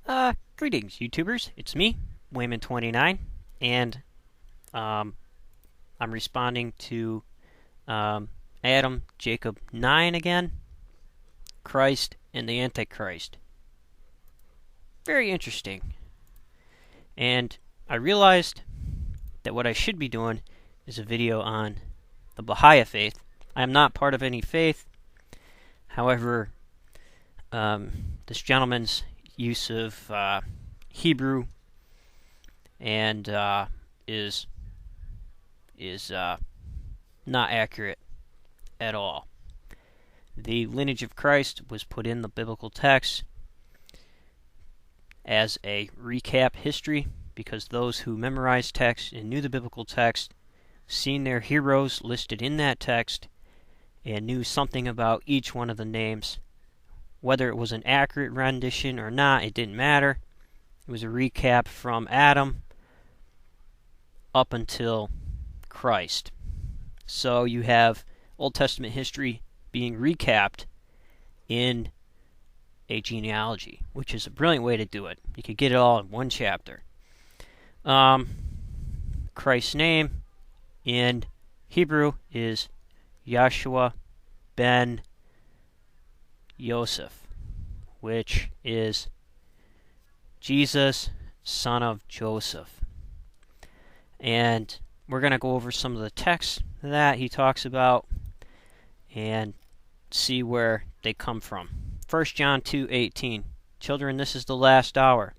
Greetings, YouTubers. It's me, Wayman29, and I'm responding to Adam Jacob 9 again. Christ and the Antichrist. Very interesting. And I realized that what I should be doing is a video on the Baha'i faith. I am not part of any faith. However, this gentleman's use of Hebrew and is not accurate at all. The lineage of Christ was put in the biblical text as a recap history because those who memorized text and knew the biblical text seen their heroes listed in that text and knew something about each one of the names. Whether it was an accurate rendition or not, it didn't matter. It was a recap from Adam up until Christ. So you have Old Testament history being recapped in a genealogy, which is a brilliant way to do it. You could get it all in one chapter. Christ's name in Hebrew is Yahshua ben Yosef, which is Jesus, son of Joseph. And we're going to go over some of the texts that he talks about and see where they come from. 1 John 2:18. Children, this is the last hour.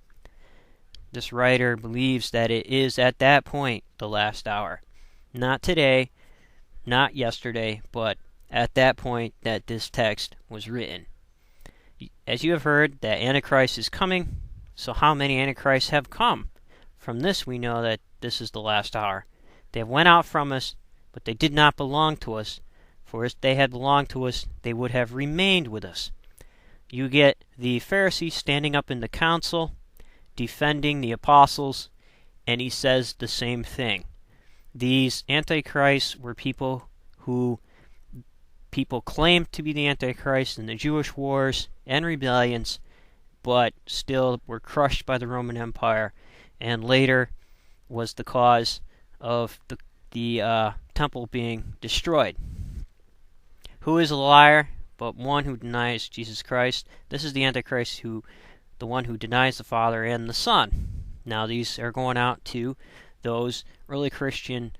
This writer believes that it is at that point the last hour. Not today, not yesterday, but at that point that this text was written. As you have heard, that Antichrist is coming. So how many Antichrists have come? From this we know that this is the last hour. They went out from us, but they did not belong to us. For if they had belonged to us, they would have remained with us. You get the Pharisees standing up in the council, defending the apostles, and he says the same thing. These Antichrists were people who people claimed to be the Antichrist in the Jewish wars and rebellions, but still were crushed by the Roman Empire, and later was the cause of the temple being destroyed. Who is a liar but one who denies Jesus Christ? This is the Antichrist, the one who denies the Father and the Son. Now these are going out to those early Christian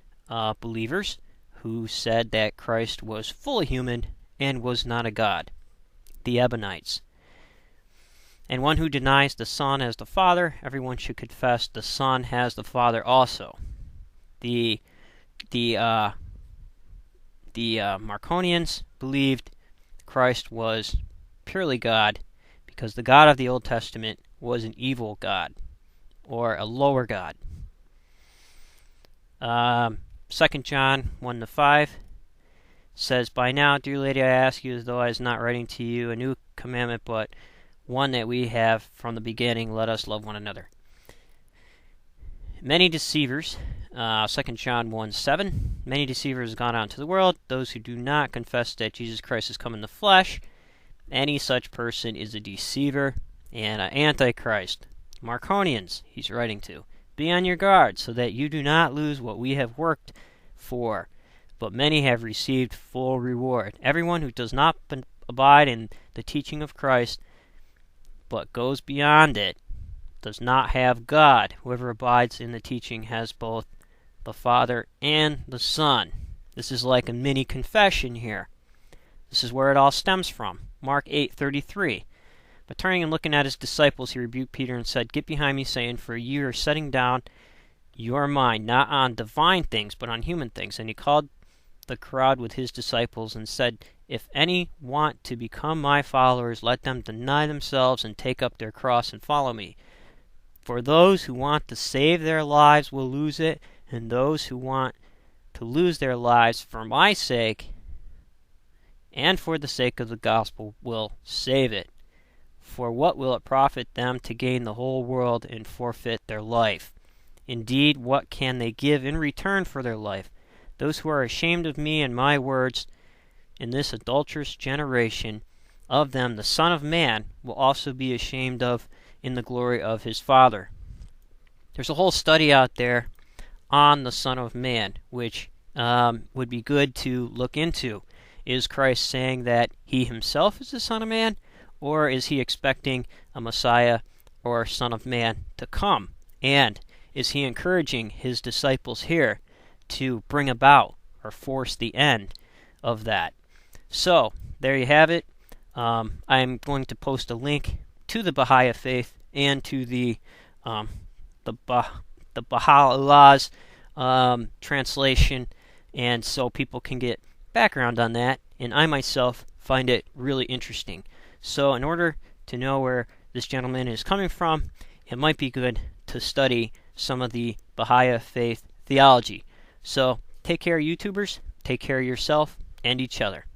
believers who said that Christ was fully human and was not a god, the Ebionites. And one who denies the Son as the Father, everyone should confess the Son has the Father also. The Marconians believed Christ was purely God because the God of the Old Testament was an evil God or a lower God. 2 John 1-5 says, By now, dear lady, I ask you as though I was not writing to you a new commandment, but one that we have from the beginning, let us love one another. Many deceivers, 2 John 1:7, many deceivers have gone out into the world, those who do not confess that Jesus Christ has come in the flesh. Any such person is a deceiver and an antichrist. Marconians, he's writing to. Be on your guard, so that you do not lose what we have worked for, but many have received full reward. Everyone who does not abide in the teaching of Christ, but goes beyond it, does not have God. Whoever abides in the teaching has both the Father and the Son. This is like a mini confession here. This is where it all stems from. Mark 8:33. But turning and looking at his disciples, he rebuked Peter and said, Get behind me, Satan, for you are setting down your mind, not on divine things, but on human things. And he called the crowd with his disciples and said, If any want to become my followers, let them deny themselves and take up their cross and follow me. For those who want to save their lives will lose it, and those who want to lose their lives for my sake and for the sake of the gospel will save it. For what will it profit them to gain the whole world and forfeit their life? Indeed, what can they give in return for their life? Those who are ashamed of me and my words in this adulterous generation, of them the Son of Man will also be ashamed of in the glory of his Father. There's a whole study out there on the Son of Man, which would be good to look into. Is Christ saying that he himself is the Son of Man, or is he expecting a Messiah or Son of Man to come? And is he encouraging his disciples here to bring about or force the end of that? So, there you have it. I'm going to post a link to the Baha'i faith and to the Baha'u'llah's translation, and so people can get background on that, and I myself find it really interesting. So in order to know where this gentleman is coming from, it might be good to study some of the Baha'i faith theology. So take care, YouTubers. Take care of yourself and each other.